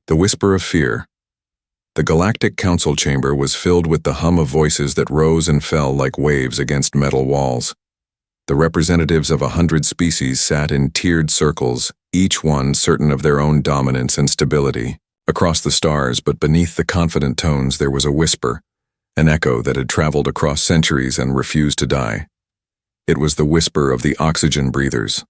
The Whisper of Fear. The galactic council chamber was filled with the hum of voices that rose and fell like waves against metal walls. The representatives of 100 species sat in tiered circles, each one certain of their own dominance and stability. Across the stars, but beneath the confident tones, there was a whisper, an echo that had traveled across centuries and refused to die. It was the whisper of the oxygen breathers.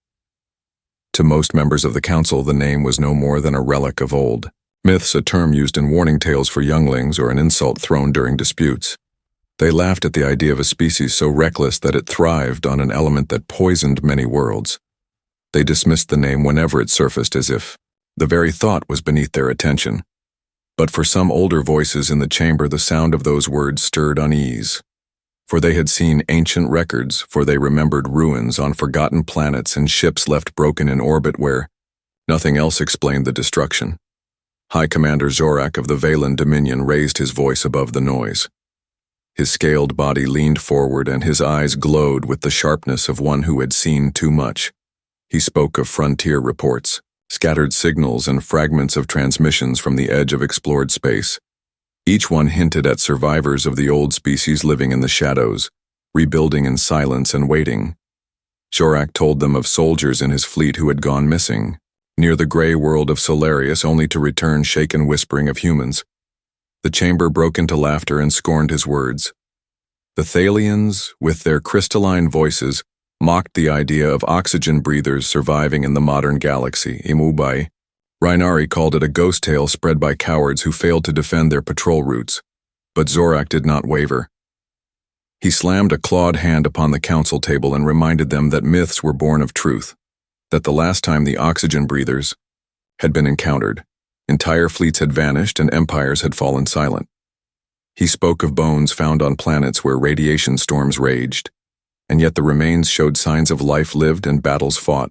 To most members of the council, the name was no more than a relic of old myths, a term used in warning tales for younglings or an insult thrown during disputes. They laughed at the idea of a species so reckless that it thrived on an element that poisoned many worlds. They dismissed the name whenever it surfaced as if the very thought was beneath their attention. But for some older voices in the chamber, the sound of those words stirred unease. For they had seen ancient records, for they remembered ruins on forgotten planets and ships left broken in orbit where nothing else explained the destruction. High Commander Zorak of the Valen Dominion raised his voice above the noise. His scaled body leaned forward and his eyes glowed with the sharpness of one who had seen too much. He spoke of frontier reports, scattered signals and fragments of transmissions from the edge of explored space. Each one hinted at survivors of the old species living in the shadows, rebuilding in silence and waiting. Zorak told them of soldiers in his fleet who had gone missing, near the gray world of Solarius, only to return shaken whispering of humans. The chamber broke into laughter and scorned his words. The Thalians, with their crystalline voices, mocked the idea of oxygen breathers surviving in the modern galaxy. Imubai. Rhinari called it a ghost tale spread by cowards who failed to defend their patrol routes. But Zorak did not waver. He slammed a clawed hand upon the council table and reminded them that myths were born of truth, that the last time the oxygen breathers had been encountered, entire fleets had vanished and empires had fallen silent. He spoke of bones found on planets where radiation storms raged, and yet the remains showed signs of life lived and battles fought.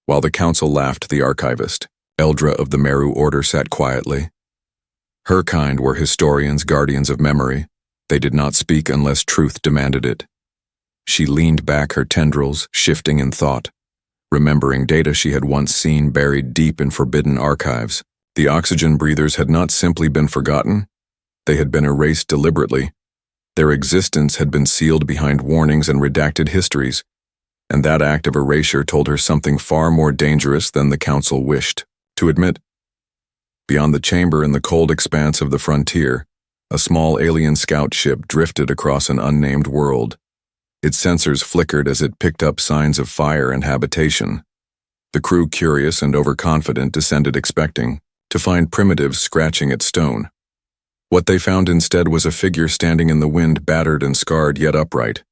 While the council laughed, the archivist, Eldra of the Meru Order, sat quietly. Her kind were historians, guardians of memory. They did not speak unless truth demanded it. She leaned back, her tendrils shifting in thought, remembering data she had once seen buried deep in forbidden archives. The oxygen breathers had not simply been forgotten. They had been erased deliberately. Their existence had been sealed behind warnings and redacted histories, and that act of erasure told her something far more dangerous than the council wished to admit. Beyond the chamber, in the cold expanse of the frontier, a small alien scout ship drifted across an unnamed world. Its sensors flickered as it picked up signs of fire and habitation. The crew, curious and overconfident, descended expecting to find primitives scratching at stone. What they found instead was a figure standing in the wind, battered and scarred yet upright.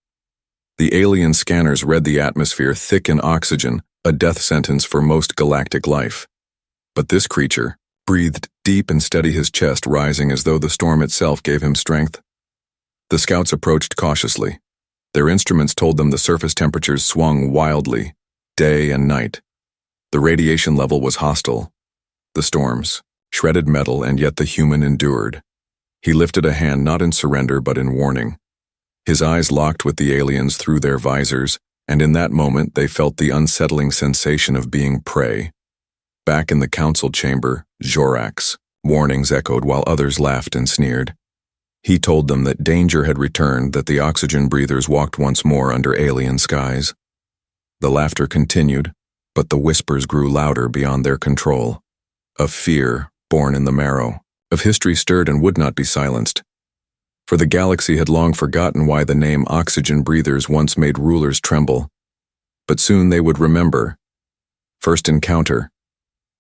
The alien scanners read the atmosphere thick in oxygen, a death sentence for most galactic life. But this creature breathed deep and steady, his chest rising as though the storm itself gave him strength. The scouts approached cautiously. Their instruments told them the surface temperatures swung wildly, day and night. The radiation level was hostile. The storms shredded metal, and yet the human endured. He lifted a hand, not in surrender but in warning. His eyes locked with the aliens through their visors, and in that moment they felt the unsettling sensation of being prey. Back in the council chamber, Zorak's warnings echoed while others laughed and sneered. He told them that danger had returned, that the oxygen breathers walked once more under alien skies. The laughter continued, but the whispers grew louder beyond their control. Of fear born in the marrow, of history stirred and would not be silenced. For the galaxy had long forgotten why the name oxygen breathers once made rulers tremble. But soon they would remember. First encounter.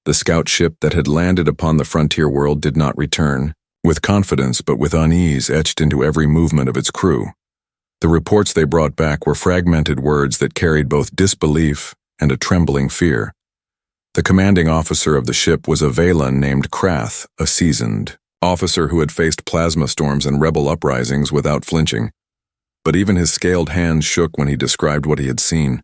The scout ship that had landed upon the frontier world did not return, with confidence but with unease etched into every movement of its crew. The reports they brought back were fragmented words that carried both disbelief and a trembling fear. The commanding officer of the ship was a Valan named Krath, a seasoned officer who had faced plasma storms and rebel uprisings without flinching. But even his scaled hands shook when he described what he had seen.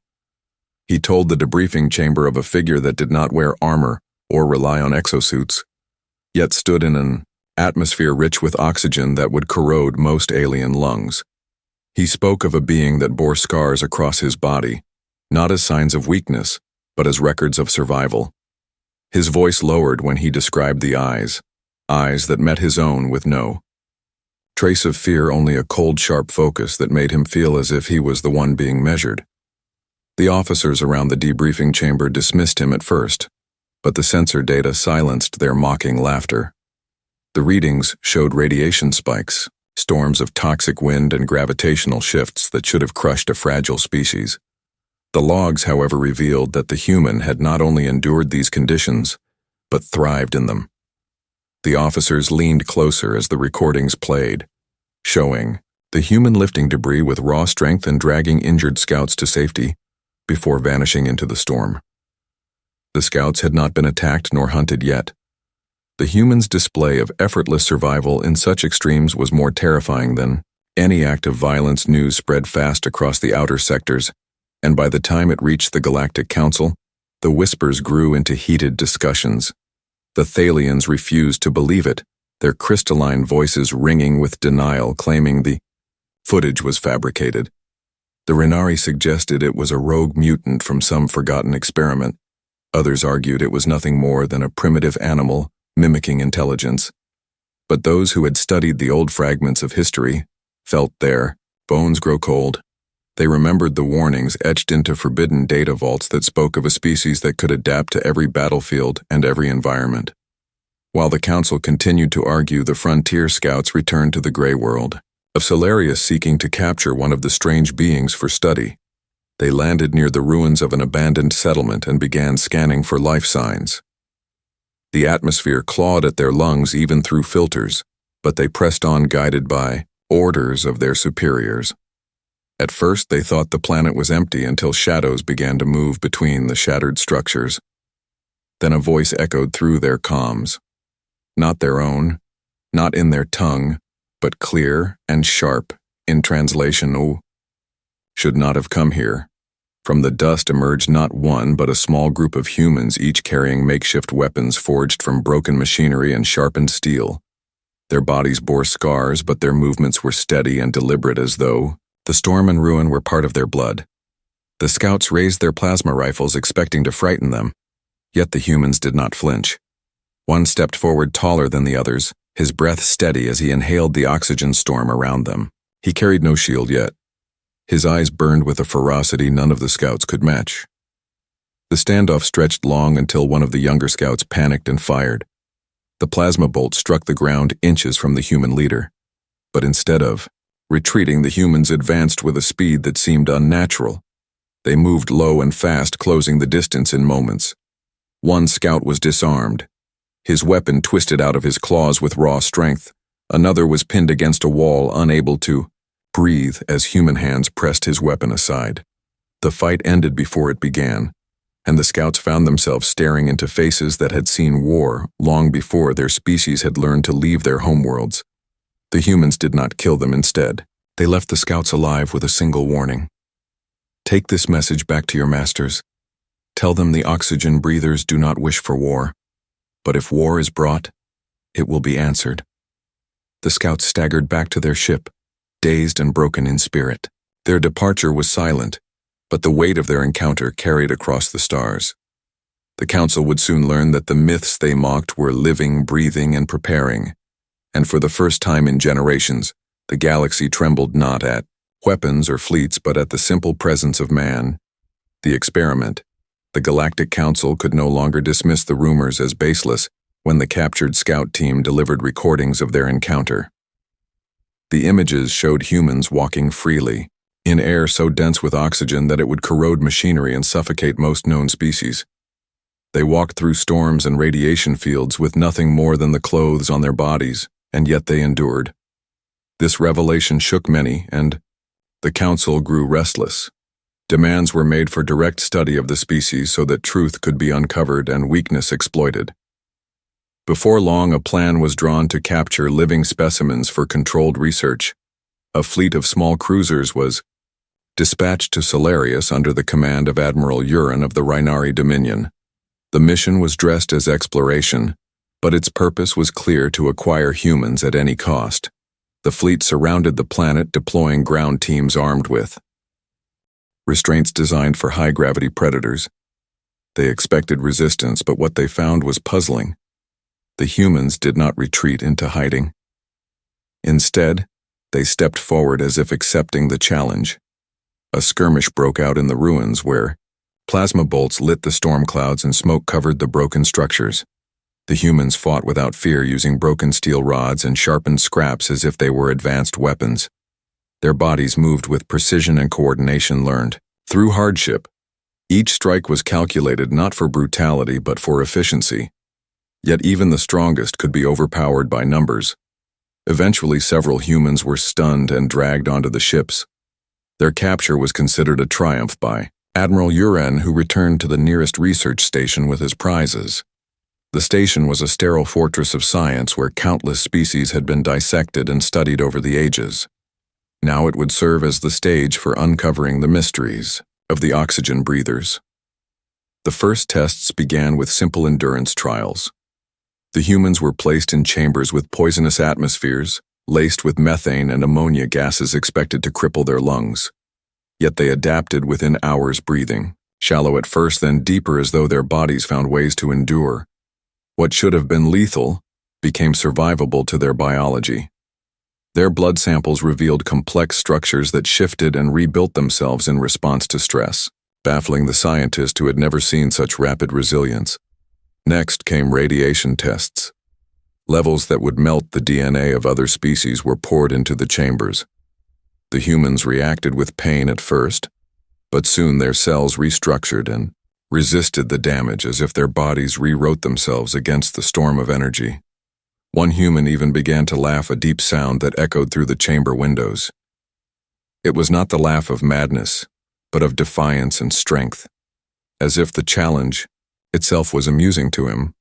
He told the debriefing chamber of a figure that did not wear armor or rely on exosuits, yet stood in an atmosphere rich with oxygen that would corrode most alien lungs. He spoke of a being that bore scars across his body, not as signs of weakness, but as records of survival. His voice lowered when he described the eyes that met his own with no trace of fear, only a cold, sharp focus that made him feel as if he was the one being measured. The officers around the debriefing chamber dismissed him at first, but the sensor data silenced their mocking laughter. The readings showed radiation spikes, storms of toxic wind and gravitational shifts that should have crushed a fragile species. The logs, however, revealed that the human had not only endured these conditions, but thrived in them. The officers leaned closer as the recordings played, showing the human lifting debris with raw strength and dragging injured scouts to safety before vanishing into the storm. The scouts had not been attacked nor hunted yet. The humans' display of effortless survival in such extremes was more terrifying than any act of violence. News spread fast across the outer sectors, and by the time it reached the Galactic Council, the whispers grew into heated discussions. The Thalians refused to believe it, their crystalline voices ringing with denial, claiming the footage was fabricated. The Renari suggested it was a rogue mutant from some forgotten experiment. Others argued it was nothing more than a primitive animal mimicking intelligence. But those who had studied the old fragments of history felt their bones grow cold. They remembered the warnings etched into forbidden data vaults that spoke of a species that could adapt to every battlefield and every environment. While the council continued to argue, the frontier scouts returned to the gray world of Solarius, seeking to capture one of the strange beings for study. They landed near the ruins of an abandoned settlement and began scanning for life signs. The atmosphere clawed at their lungs even through filters, but they pressed on, guided by orders of their superiors. At first, they thought the planet was empty until shadows began to move between the shattered structures. Then a voice echoed through their comms. Not their own, not in their tongue, but clear and sharp. In translation, "Oh, should not have come here." From the dust emerged not one but a small group of humans, each carrying makeshift weapons forged from broken machinery and sharpened steel. Their bodies bore scars, but their movements were steady and deliberate, as though the storm and ruin were part of their blood. The scouts raised their plasma rifles, expecting to frighten them, yet the humans did not flinch. One stepped forward, taller than the others, his breath steady as he inhaled the oxygen storm around them. He carried no shield yet. His eyes burned with a ferocity none of the scouts could match. The standoff stretched long until one of the younger scouts panicked and fired. The plasma bolt struck the ground inches from the human leader, but instead of retreating, the humans advanced with a speed that seemed unnatural. They moved low and fast, closing the distance in moments. One scout was disarmed, his weapon twisted out of his claws with raw strength. Another was pinned against a wall, unable to breathe as human hands pressed his weapon aside. The fight ended before it began, and the scouts found themselves staring into faces that had seen war long before their species had learned to leave their homeworlds. The humans did not kill them. Instead, they left the scouts alive with a single warning. Take this message back to your masters. Tell them the oxygen breathers do not wish for war, but if war is brought, it will be answered. The scouts staggered back to their ship, dazed and broken in spirit. Their departure was silent, but the weight of their encounter carried across the stars. The council would soon learn that the myths they mocked were living, breathing, and preparing. And for the first time in generations, the galaxy trembled not at weapons or fleets, but at the simple presence of man. The experiment. The Galactic Council could no longer dismiss the rumors as baseless when the captured scout team delivered recordings of their encounter. The images showed humans walking freely, in air so dense with oxygen that it would corrode machinery and suffocate most known species. They walked through storms and radiation fields with nothing more than the clothes on their bodies, and yet they endured. This revelation shook many, and the council grew restless. Demands were made for direct study of the species so that truth could be uncovered and weakness exploited. Before long, a plan was drawn to capture living specimens for controlled research. A fleet of small cruisers was dispatched to Solarius under the command of Admiral Uran of the Rhinari Dominion. The mission was dressed as exploration, but its purpose was clear: to acquire humans at any cost. The fleet surrounded the planet, deploying ground teams armed with restraints designed for high-gravity predators. They expected resistance, but what they found was puzzling. The humans did not retreat into hiding. Instead, they stepped forward as if accepting the challenge. A skirmish broke out in the ruins where plasma bolts lit the storm clouds and smoke covered the broken structures. The humans fought without fear, using broken steel rods and sharpened scraps as if they were advanced weapons. Their bodies moved with precision and coordination learned through hardship. Each strike was calculated not for brutality but for efficiency. Yet even the strongest could be overpowered by numbers. Eventually, several humans were stunned and dragged onto the ships. Their capture was considered a triumph by Admiral Uren, who returned to the nearest research station with his prizes. The station was a sterile fortress of science where countless species had been dissected and studied over the ages. Now it would serve as the stage for uncovering the mysteries of the oxygen breathers. The first tests began with simple endurance trials. The humans were placed in chambers with poisonous atmospheres, laced with methane and ammonia gases expected to cripple their lungs. Yet they adapted within hours, breathing, shallow at first, then deeper, as though their bodies found ways to endure. What should have been lethal became survivable to their biology. Their blood samples revealed complex structures that shifted and rebuilt themselves in response to stress, baffling the scientist who had never seen such rapid resilience. Next came radiation tests. Levels that would melt the DNA of other species were poured into the chambers. The humans reacted with pain at first, but soon their cells restructured and resisted the damage as if their bodies rewrote themselves against the storm of energy. One human even began to laugh, a deep sound that echoed through the chamber windows. It was not the laugh of madness, but of defiance and strength, as if the challenge itself was amusing to him.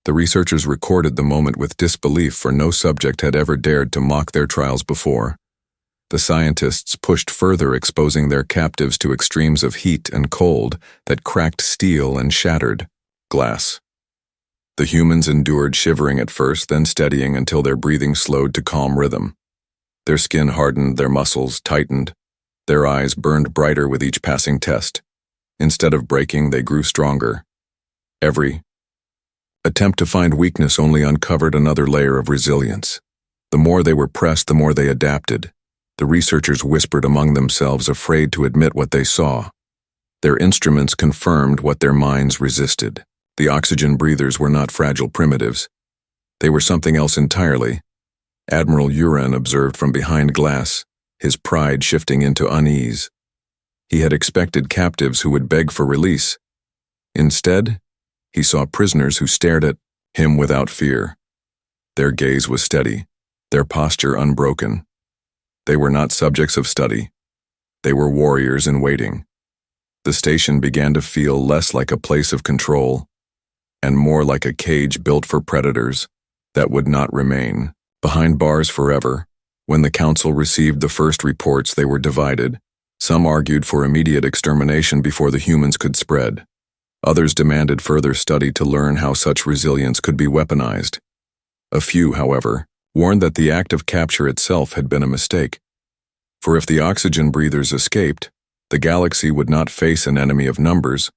The researchers recorded the moment with disbelief, for no subject had ever dared to mock their trials before. The scientists pushed further, exposing their captives to extremes of heat and cold that cracked steel and shattered glass. The humans endured, shivering at first, then steadying until their breathing slowed to calm rhythm. Their skin hardened, their muscles tightened, their eyes burned brighter with each passing test. Instead of breaking, they grew stronger. Every attempt to find weakness only uncovered another layer of resilience. The more they were pressed, the more they adapted. The researchers whispered among themselves, afraid to admit what they saw. Their instruments confirmed what their minds resisted. The oxygen breathers were not fragile primitives. They were something else entirely. Admiral Uren observed from behind glass, his pride shifting into unease. He had expected captives who would beg for release. Instead, he saw prisoners who stared at him without fear. Their gaze was steady, their posture unbroken. They were not subjects of study. They were warriors in waiting. The station began to feel less like a place of control, and more like a cage built for predators that would not remain behind bars forever. When the council received the first reports, they were divided. Some argued for immediate extermination before the humans could spread. Others demanded further study to learn how such resilience could be weaponized. A few, however, warned that the act of capture itself had been a mistake. For if the oxygen breathers escaped, the galaxy would not face an enemy of numbers,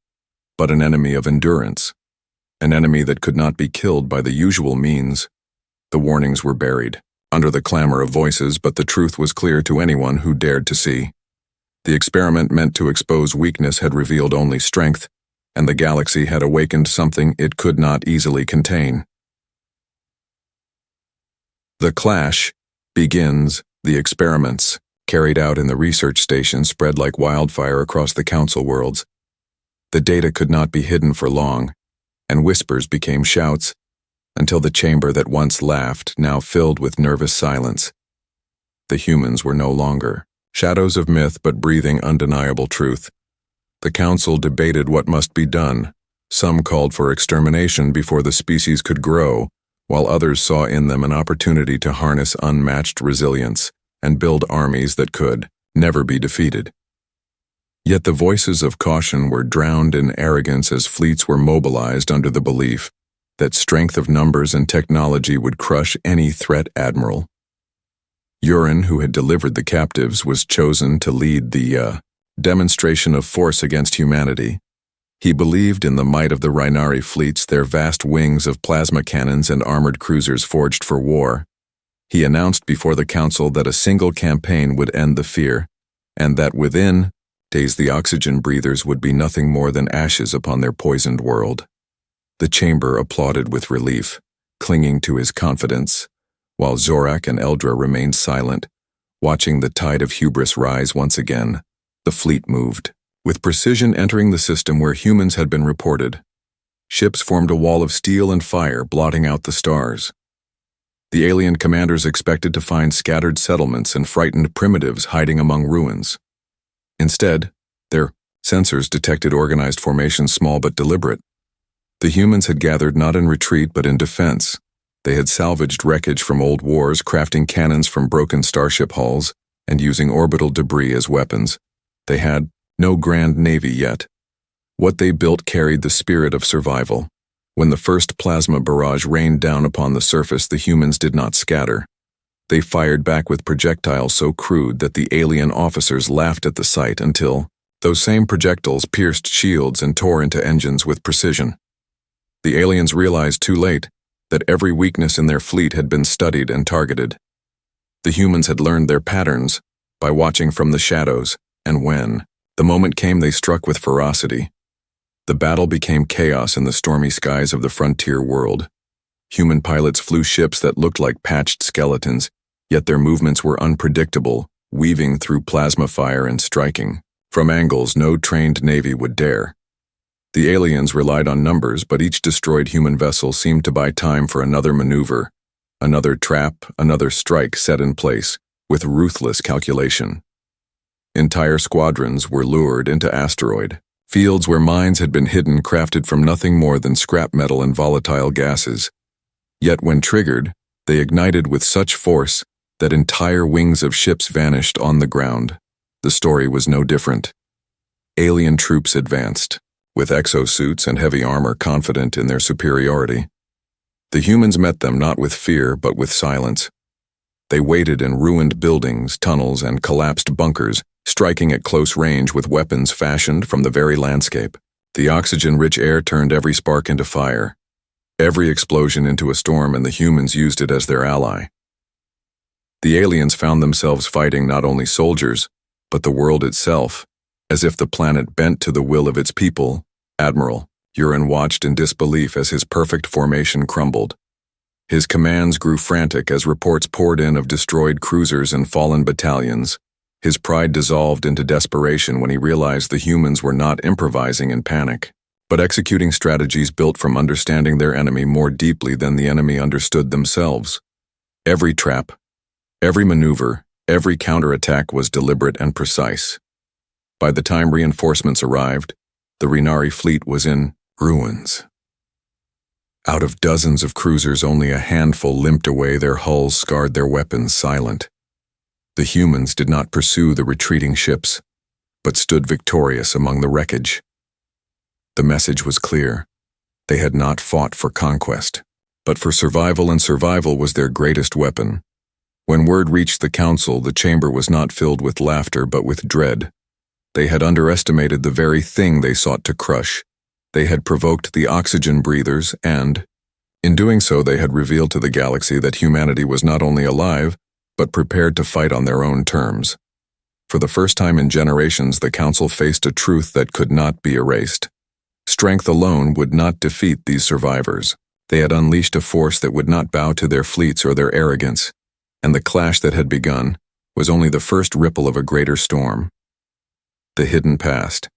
but an enemy of endurance, an enemy that could not be killed by the usual means. The warnings were buried under the clamor of voices, but the truth was clear to anyone who dared to see. The experiment meant to expose weakness had revealed only strength, and the galaxy had awakened something it could not easily contain. The clash begins. The experiments, carried out in the research station, spread like wildfire across the council worlds. The data could not be hidden for long, and whispers became shouts, until the chamber that once laughed now filled with nervous silence. The humans were no longer shadows of myth, but breathing undeniable truth. The council debated what must be done. Some called for extermination before the species could grow, while others saw in them an opportunity to harness unmatched resilience and build armies that could never be defeated. Yet the voices of caution were drowned in arrogance as fleets were mobilized under the belief that strength of numbers and technology would crush any threat. Admiral Uren, who had delivered the captives, was chosen to lead the demonstration of force against humanity. He believed in the might of the Rhinari fleets, their vast wings of plasma cannons and armored cruisers forged for war. He announced before the council that a single campaign would end the fear, and that within days the oxygen breathers would be nothing more than ashes upon their poisoned world. The chamber applauded with relief, clinging to his confidence, while Zorak and Eldra remained silent, watching the tide of hubris rise once again. The fleet moved, with precision entering the system where humans had been reported. Ships formed a wall of steel and fire, blotting out the stars. The alien commanders expected to find scattered settlements and frightened primitives hiding among ruins. Instead, their sensors detected organized formations, small but deliberate. The humans had gathered not in retreat but in defense. They had salvaged wreckage from old wars, crafting cannons from broken starship hulls, and using orbital debris as weapons. They had no grand navy yet. What they built carried the spirit of survival. When the first plasma barrage rained down upon the surface, the humans did not scatter. They fired back with projectiles so crude that the alien officers laughed at the sight until those same projectiles pierced shields and tore into engines with precision. The aliens realized too late that every weakness in their fleet had been studied and targeted. The humans had learned their patterns by watching from the shadows, and when the moment came, they struck with ferocity. The battle became chaos in the stormy skies of the frontier world. Human pilots flew ships that looked like patched skeletons, yet their movements were unpredictable, weaving through plasma fire and striking from angles no trained navy would dare. The aliens relied on numbers, but each destroyed human vessel seemed to buy time for another maneuver, another trap, another strike set in place, with ruthless calculation. Entire squadrons were lured into asteroid fields where mines had been hidden, crafted from nothing more than scrap metal and volatile gases. Yet when triggered, they ignited with such force that entire wings of ships vanished on the ground. The story was no different. Alien troops advanced, with exosuits and heavy armor, confident in their superiority. The humans met them not with fear but with silence. They waited in ruined buildings, tunnels, and collapsed bunkers, striking at close range with weapons fashioned from the very landscape. The oxygen-rich air turned every spark into fire, every explosion into a storm, and the humans used it as their ally. The aliens found themselves fighting not only soldiers, but the world itself, as if the planet bent to the will of its people. Admiral Uran watched in disbelief as his perfect formation crumbled. His commands grew frantic as reports poured in of destroyed cruisers and fallen battalions. His pride dissolved into desperation when he realized the humans were not improvising in panic, but executing strategies built from understanding their enemy more deeply than the enemy understood themselves. Every trap, every maneuver, every counterattack was deliberate and precise. By the time reinforcements arrived, the Rhinari fleet was in ruins. Out of dozens of cruisers, only a handful limped away, their hulls scarred, their weapons silent. The humans did not pursue the retreating ships, but stood victorious among the wreckage. The message was clear. They had not fought for conquest, but for survival, and survival was their greatest weapon. When word reached the council, the chamber was not filled with laughter but with dread. They had underestimated the very thing they sought to crush. They had provoked the oxygen breathers, and, in doing so, they had revealed to the galaxy that humanity was not only alive, but prepared to fight on their own terms. For the first time in generations, the council faced a truth that could not be erased. Strength alone would not defeat these survivors. They had unleashed a force that would not bow to their fleets or their arrogance, and the clash that had begun was only the first ripple of a greater storm. The hidden past.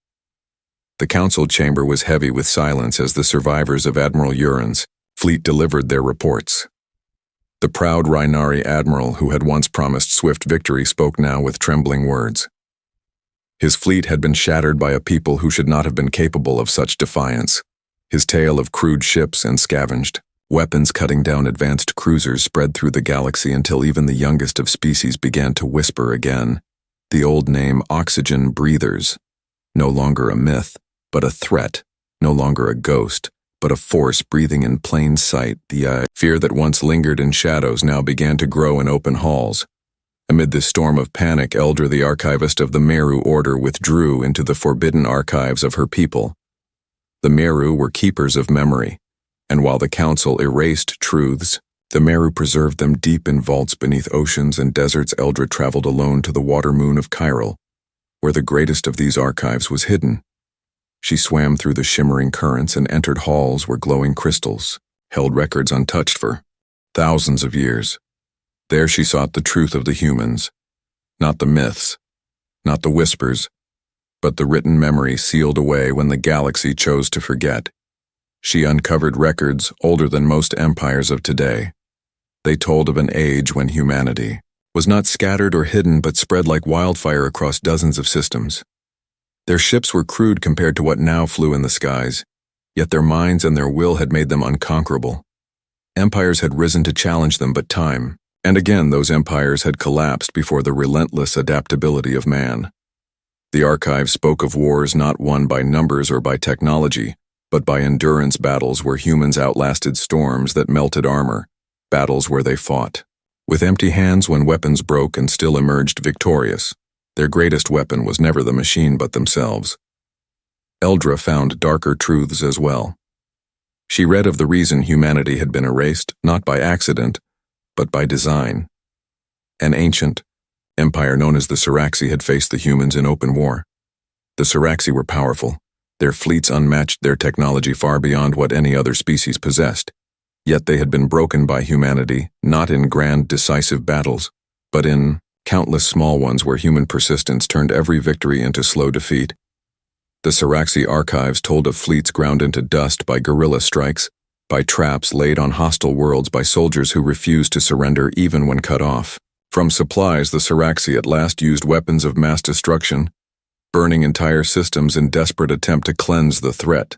The council chamber was heavy with silence as the survivors of Admiral Uran's fleet delivered their reports. The proud Rhinari admiral who had once promised swift victory spoke now with trembling words. His fleet had been shattered by a people who should not have been capable of such defiance. His tale of crude ships and scavenged weapons cutting down advanced cruisers spread through the galaxy until even the youngest of species began to whisper again. The old name, oxygen breathers, no longer a myth, but a threat, no longer a ghost, but a force breathing in plain sight. The fear that once lingered in shadows now began to grow in open halls. Amid this storm of panic, Eldra, the archivist of the Meru Order, withdrew into the forbidden archives of her people. The Meru were keepers of memory, and while the Council erased truths, the Meru preserved them deep in vaults beneath oceans and deserts. Eldra traveled alone to the water moon of Chiral, where the greatest of these archives was hidden. She swam through the shimmering currents and entered halls where glowing crystals held records untouched for thousands of years. There she sought the truth of the humans, not the myths, not the whispers, but the written memory sealed away when the galaxy chose to forget. She uncovered records older than most empires of today. They told of an age when humanity was not scattered or hidden but spread like wildfire across dozens of systems. Their ships were crude compared to what now flew in the skies, yet their minds and their will had made them unconquerable. Empires had risen to challenge them, but time, and again those empires had collapsed before the relentless adaptability of man. The archive spoke of wars not won by numbers or by technology, but by endurance battles where humans outlasted storms that melted armor, battles where they fought with empty hands when weapons broke and still emerged victorious. Their greatest weapon was never the machine but themselves. Eldra found darker truths as well. She read of the reason humanity had been erased, not by accident, but by design. An ancient empire known as the Siraxi had faced the humans in open war. The Siraxi were powerful, their fleets unmatched, their technology far beyond what any other species possessed. Yet they had been broken by humanity, not in grand, decisive battles, but in countless small ones where human persistence turned every victory into slow defeat. The Siraxi archives told of fleets ground into dust by guerrilla strikes, by traps laid on hostile worlds by soldiers who refused to surrender even when cut off. From supplies, the Siraxi at last used weapons of mass destruction, burning entire systems in desperate attempt to cleanse the threat.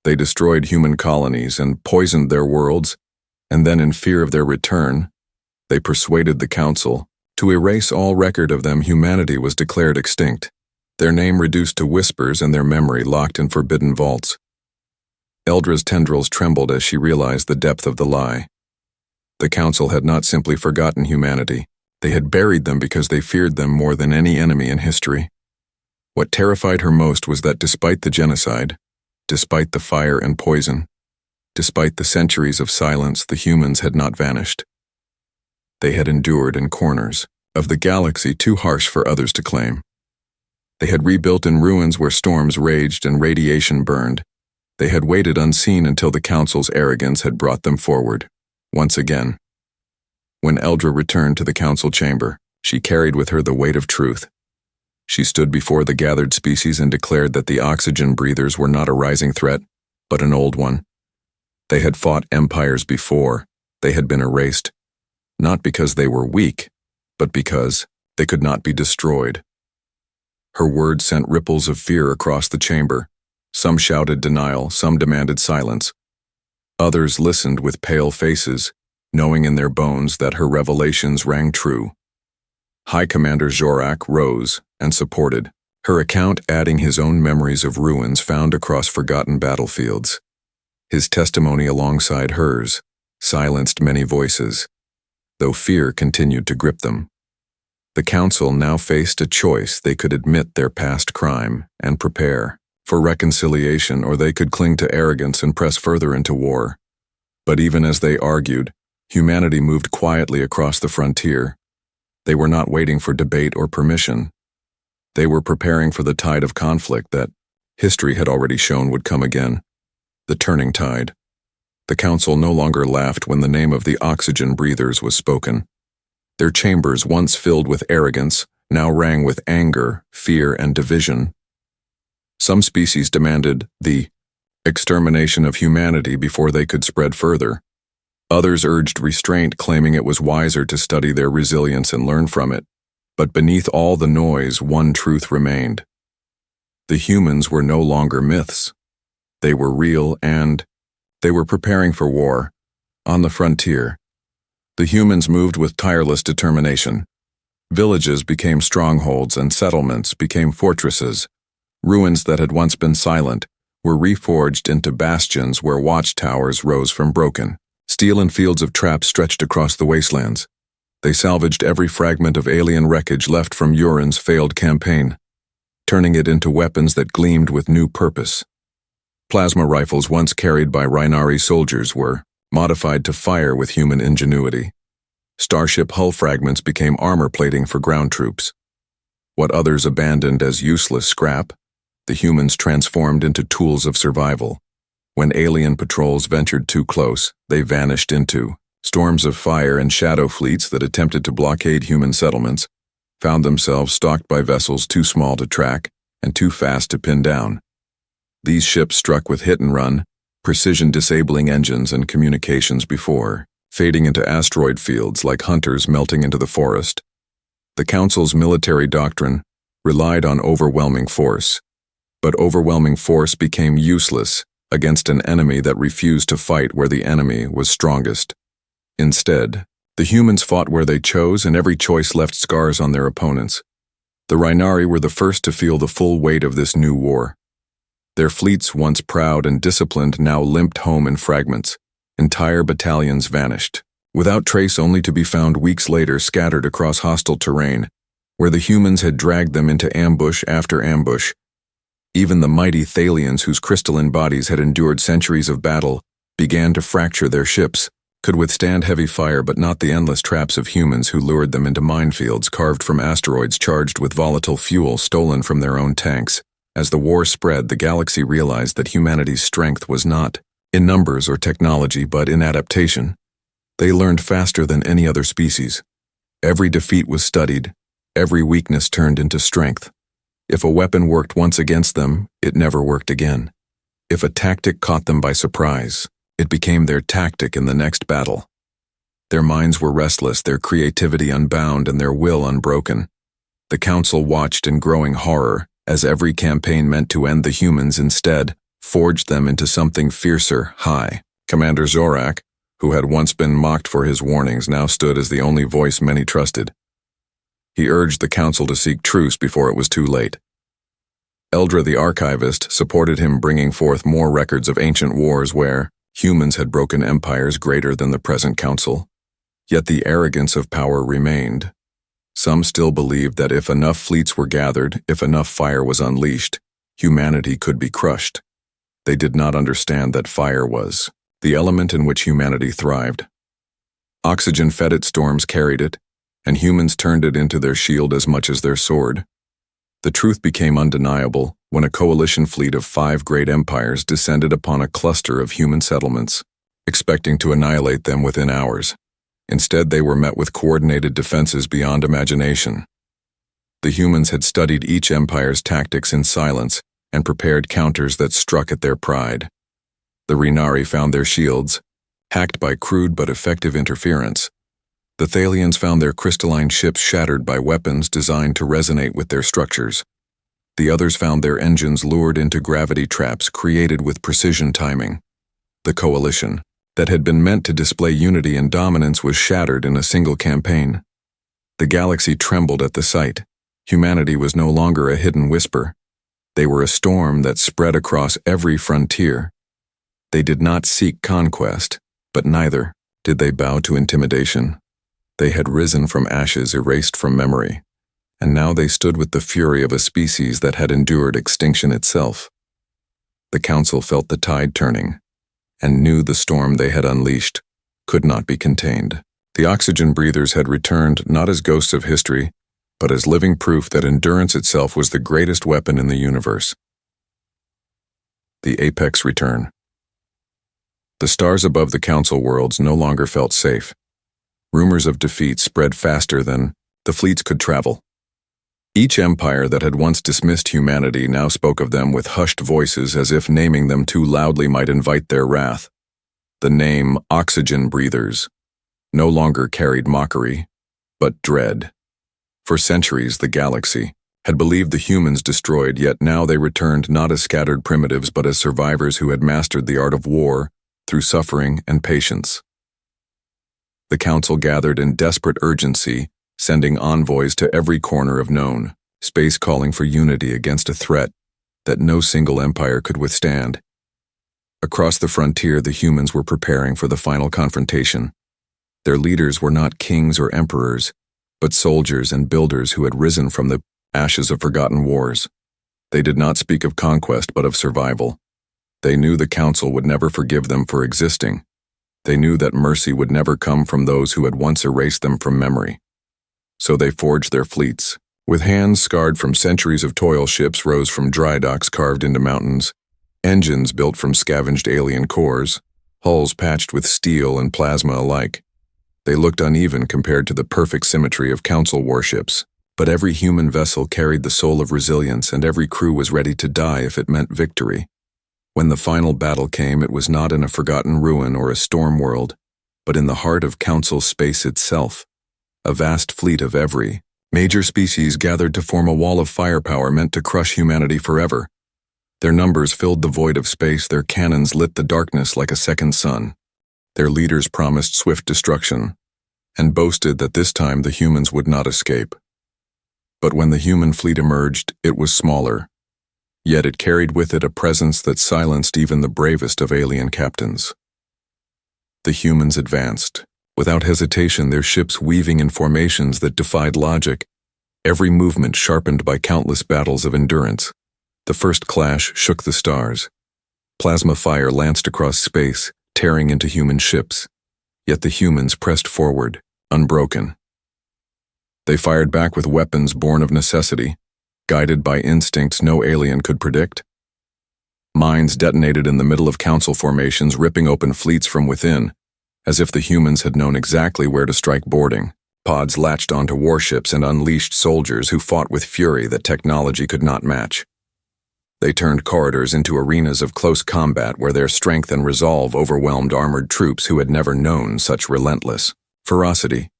They destroyed human colonies and poisoned their worlds, and then in fear of their return, they persuaded the Council to erase all record of them. Humanity was declared extinct, their name reduced to whispers and their memory locked in forbidden vaults. Eldra's tendrils trembled as she realized the depth of the lie. The Council had not simply forgotten humanity, they had buried them because they feared them more than any enemy in history. What terrified her most was that despite the genocide, despite the fire and poison, despite the centuries of silence, the humans had not vanished. They had endured in corners of the galaxy too harsh for others to claim. They had rebuilt in ruins where storms raged and radiation burned. They had waited unseen until the Council's arrogance had brought them forward, once again. When Eldra returned to the Council chamber, she carried with her the weight of truth. She stood before the gathered species and declared that the oxygen breathers were not a rising threat, but an old one. They had fought empires before. They had been erased, not because they were weak, but because they could not be destroyed. Her words sent ripples of fear across the chamber. Some shouted denial, some demanded silence. Others listened with pale faces, knowing in their bones that her revelations rang true. High Commander Zorak rose and supported, her account adding his own memories of ruins found across forgotten battlefields. His testimony alongside hers silenced many voices, though fear continued to grip them. The Council now faced a choice. They could admit their past crime and prepare for reconciliation, or they could cling to arrogance and press further into war. But even as they argued, humanity moved quietly across the frontier. They were not waiting for debate or permission. They were preparing for the tide of conflict that history had already shown would come again. The turning tide. The Council no longer laughed when the name of the oxygen breathers was spoken. Their chambers, once filled with arrogance, now rang with anger, fear, and division. Some species demanded the extermination of humanity before they could spread further. Others urged restraint, claiming it was wiser to study their resilience and learn from it. But beneath all the noise, one truth remained. The humans were no longer myths. They were real, and they were preparing for war. On the frontier, the humans moved with tireless determination. Villages became strongholds and settlements became fortresses. Ruins that had once been silent were reforged into bastions where watchtowers rose from broken steel, and fields of traps stretched across the wastelands. They salvaged every fragment of alien wreckage left from Uran's failed campaign, turning it into weapons that gleamed with new purpose. Plasma rifles once carried by Rhinari soldiers were modified to fire with human ingenuity. Starship hull fragments became armor plating for ground troops. What others abandoned as useless scrap, the humans transformed into tools of survival. When alien patrols ventured too close, they vanished into storms of fire, and shadow fleets that attempted to blockade human settlements found themselves stalked by vessels too small to track and too fast to pin down. These ships struck with hit-and-run, precision-disabling engines and communications before fading into asteroid fields like hunters melting into the forest. The Council's military doctrine relied on overwhelming force, but overwhelming force became useless against an enemy that refused to fight where the enemy was strongest. Instead, the humans fought where they chose, and every choice left scars on their opponents. The Rhinari were the first to feel the full weight of this new war. Their fleets, once proud and disciplined, now limped home in fragments. Entire battalions vanished, without trace, only to be found weeks later scattered across hostile terrain, where the humans had dragged them into ambush after ambush. Even the mighty Thalians, whose crystalline bodies had endured centuries of battle, began to fracture their ships, could withstand heavy fire but not the endless traps of humans who lured them into minefields carved from asteroids charged with volatile fuel stolen from their own tanks. As the war spread, the galaxy realized that humanity's strength was not in numbers or technology, but in adaptation. They learned faster than any other species. Every defeat was studied, every weakness turned into strength. If a weapon worked once against them, it never worked again. If a tactic caught them by surprise, it became their tactic in the next battle. Their minds were restless, their creativity unbound, and their will unbroken. The Council watched in growing horror as every campaign meant to end the humans instead forged them into something fiercer. Commander Zorak, who had once been mocked for his warnings, now stood as the only voice many trusted. He urged the Council to seek truce before it was too late. Eldra the Archivist supported him, bringing forth more records of ancient wars where humans had broken empires greater than the present Council. Yet the arrogance of power remained. Some still believed that if enough fleets were gathered, if enough fire was unleashed, humanity could be crushed. They did not understand that fire was the element in which humanity thrived. Oxygen fed it, storms carried it, and humans turned it into their shield as much as their sword. The truth became undeniable when a coalition fleet of 5 great empires descended upon a cluster of human settlements, expecting to annihilate them within hours. Instead, they were met with coordinated defenses beyond imagination. The humans had studied each empire's tactics in silence and prepared counters that struck at their pride. The Rhinari found their shields, hacked by crude but effective interference. The Thalians found their crystalline ships shattered by weapons designed to resonate with their structures. The others found their engines lured into gravity traps created with precision timing. The coalition, that had been meant to display unity and dominance, was shattered in a single campaign. The galaxy trembled at the sight. Humanity was no longer a hidden whisper. They were a storm that spread across every frontier. They did not seek conquest, but neither did they bow to intimidation. They had risen from ashes erased from memory, and now they stood with the fury of a species that had endured extinction itself. The Council felt the tide turning, and knew the storm they had unleashed could not be contained. The oxygen breathers had returned not as ghosts of history, but as living proof that endurance itself was the greatest weapon in the universe. The apex return. The stars above the Council worlds no longer felt safe. Rumors of defeat spread faster than the fleets could travel. Each empire that had once dismissed humanity now spoke of them with hushed voices, as if naming them too loudly might invite their wrath. The name Oxygen Breathers no longer carried mockery, but dread. For centuries, the galaxy had believed the humans destroyed, yet now they returned not as scattered primitives but as survivors who had mastered the art of war through suffering and patience. The Council gathered in desperate urgency, sending envoys to every corner of known space, calling for unity against a threat that no single empire could withstand. Across the frontier, the humans were preparing for the final confrontation. Their leaders were not kings or emperors, but soldiers and builders who had risen from the ashes of forgotten wars. They did not speak of conquest, but of survival. They knew the Council would never forgive them for existing. They knew that mercy would never come from those who had once erased them from memory. So they forged their fleets. With hands scarred from centuries of toil, ships rose from dry docks carved into mountains, engines built from scavenged alien cores, hulls patched with steel and plasma alike. They looked uneven compared to the perfect symmetry of Council warships, but every human vessel carried the soul of resilience, and every crew was ready to die if it meant victory. When the final battle came, it was not in a forgotten ruin or a storm world, but in the heart of Council space itself. A vast fleet of every major species gathered to form a wall of firepower meant to crush humanity forever. Their numbers filled the void of space, their cannons lit the darkness like a second sun. Their leaders promised swift destruction, and boasted that this time the humans would not escape. But when the human fleet emerged, it was smaller, yet it carried with it a presence that silenced even the bravest of alien captains. The humans advanced, without hesitation, their ships weaving in formations that defied logic, every movement sharpened by countless battles of endurance. The first clash shook the stars. Plasma fire lanced across space, tearing into human ships, yet the humans pressed forward, unbroken. They fired back with weapons born of necessity, guided by instincts no alien could predict. Mines detonated in the middle of Council formations, ripping open fleets from within, as if the humans had known exactly where to strike boarding. Pods latched onto warships and unleashed soldiers who fought with fury that technology could not match. They turned corridors into arenas of close combat where their strength and resolve overwhelmed armored troops who had never known such relentless ferocity.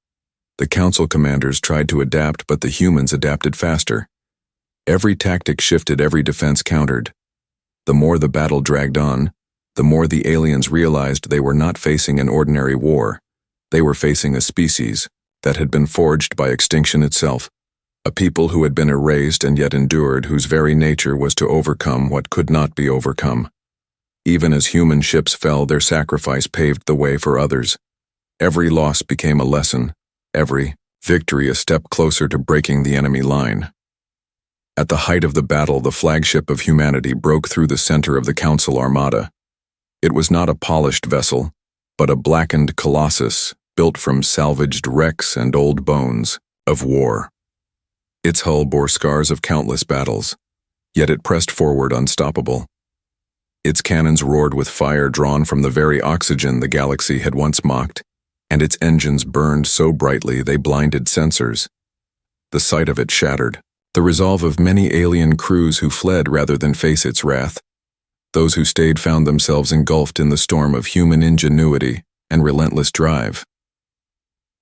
The Council commanders tried to adapt, but the humans adapted faster. Every tactic shifted, every defense countered. The more the battle dragged on, the more the aliens realized they were not facing an ordinary war. They were facing a species that had been forged by extinction itself, a people who had been erased and yet endured, whose very nature was to overcome what could not be overcome. Even as human ships fell, their sacrifice paved the way for others. Every loss became a lesson, every victory a step closer to breaking the enemy line. At the height of the battle, the flagship of humanity broke through the center of the Council armada. It was not a polished vessel, but a blackened colossus built from salvaged wrecks and old bones of war. Its hull bore scars of countless battles, yet it pressed forward unstoppable. Its cannons roared with fire drawn from the very oxygen the galaxy had once mocked, and its engines burned so brightly they blinded sensors. The sight of it shattered the resolve of many alien crews who fled rather than face its wrath. Those who stayed found themselves engulfed in the storm of human ingenuity and relentless drive.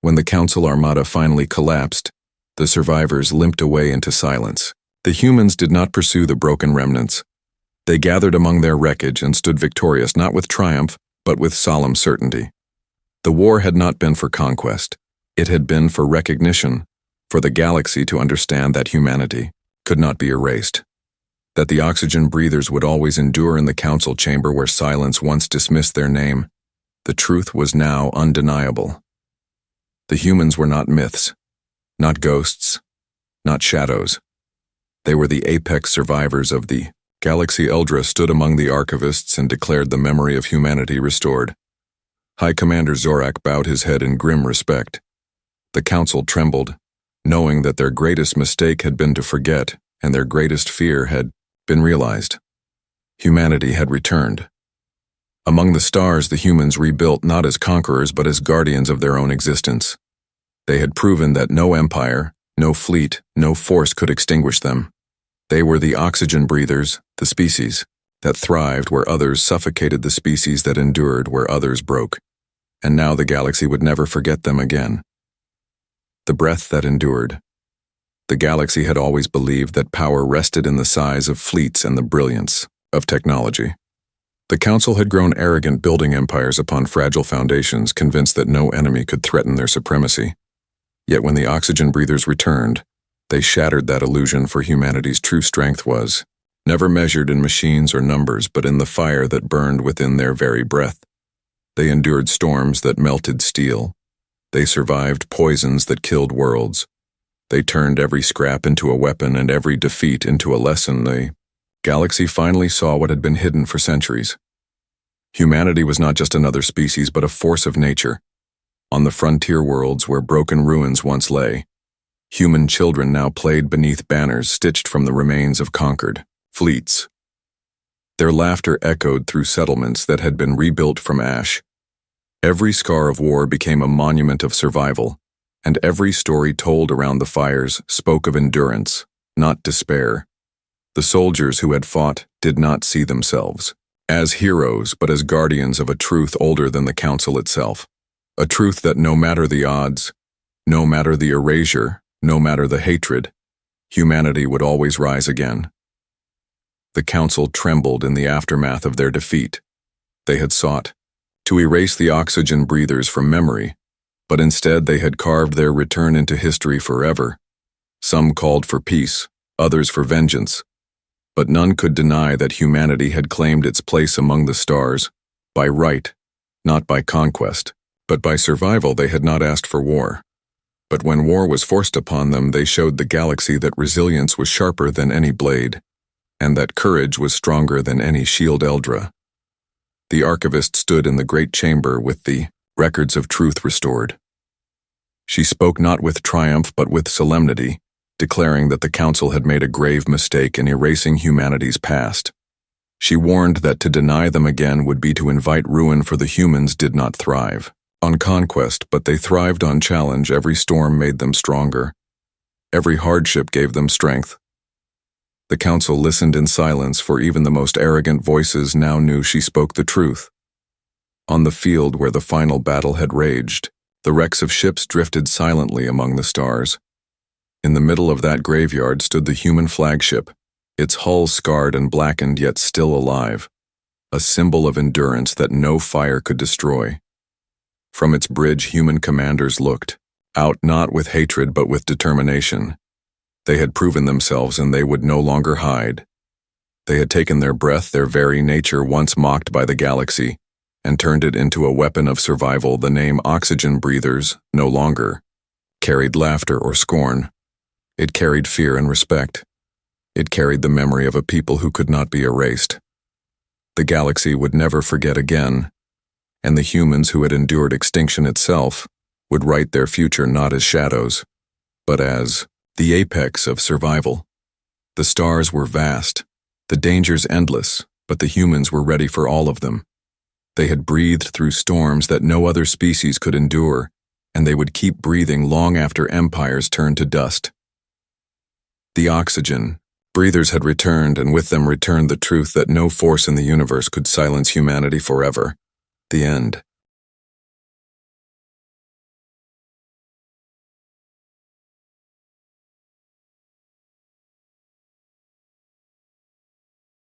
When the Council armada finally collapsed, the survivors limped away into silence. The humans did not pursue the broken remnants. They gathered among their wreckage and stood victorious, not with triumph, but with solemn certainty. The war had not been for conquest. It had been for recognition, for the galaxy to understand that humanity could not be erased, that the oxygen breathers would always endure in the Council chamber where silence once dismissed their name. The truth was now undeniable. The humans were not myths, not ghosts, not shadows. They were the apex survivors of the galaxy. Eldra stood among the archivists and declared the memory of humanity restored. High Commander Zorak bowed his head in grim respect. The Council trembled, knowing that their greatest mistake had been to forget, and their greatest fear had been realized. Humanity had returned. Among the stars, the humans rebuilt not as conquerors but as guardians of their own existence. They had proven that no empire, no fleet, no force could extinguish them. They were the oxygen breathers, the species that thrived where others suffocated, the species that endured where others broke. And now the galaxy would never forget them again. The breath that endured. The galaxy had always believed that power rested in the size of fleets and the brilliance of technology. The Council had grown arrogant, building empires upon fragile foundations, convinced that no enemy could threaten their supremacy. Yet when the oxygen breathers returned, they shattered that illusion, for humanity's true strength was never measured in machines or numbers, but in the fire that burned within their very breath. They endured storms that melted steel. They survived poisons that killed worlds. They turned every scrap into a weapon and every defeat into a lesson. The Galaxy finally saw what had been hidden for centuries. Humanity was not just another species, but a force of nature. On the frontier worlds where broken ruins once lay, human children now played beneath banners stitched from the remains of conquered fleets. Their laughter echoed through settlements that had been rebuilt from ash. Every scar of war became a monument of survival, and every story told around the fires spoke of endurance, not despair. The soldiers who had fought did not see themselves as heroes, but as guardians of a truth older than the Council itself. A truth that no matter the odds, no matter the erasure, no matter the hatred, humanity would always rise again. The Council trembled in the aftermath of their defeat. They had sought to erase the oxygen breathers from memory, but instead they had carved their return into history forever. Some called for peace, others for vengeance, but none could deny that humanity had claimed its place among the stars, by right, not by conquest, but by survival. They had not asked for war. But when war was forced upon them, they showed the galaxy that resilience was sharper than any blade, and that courage was stronger than any shield Eldra. The archivist stood in the great chamber with the records of truth restored. She spoke not with triumph but with solemnity, declaring that the Council had made a grave mistake in erasing humanity's past. She warned that to deny them again would be to invite ruin, for the humans did not thrive on conquest, but they thrived on challenge. Every storm made them stronger. Every hardship gave them strength. The Council listened in silence, for even the most arrogant voices now knew she spoke the truth. On the field where the final battle had raged, the wrecks of ships drifted silently among the stars. In the middle of that graveyard stood the human flagship, its hull scarred and blackened yet still alive, a symbol of endurance that no fire could destroy. From its bridge, human commanders looked out, not with hatred but with determination. They had proven themselves, and they would no longer hide. They had taken their breath, their very nature once mocked by the galaxy, and turned it into a weapon of survival. The name oxygen breathers no longer carried laughter or scorn. It carried fear and respect. It carried the memory of a people who could not be erased. The galaxy would never forget again, and the humans who had endured extinction itself would write their future not as shadows, but as the apex of survival. The stars were vast, the dangers endless, but the humans were ready for all of them. They had breathed through storms that no other species could endure, and they would keep breathing long after empires turned to dust. The oxygen breathers had returned, and with them returned the truth that no force in the universe could silence humanity forever. The end.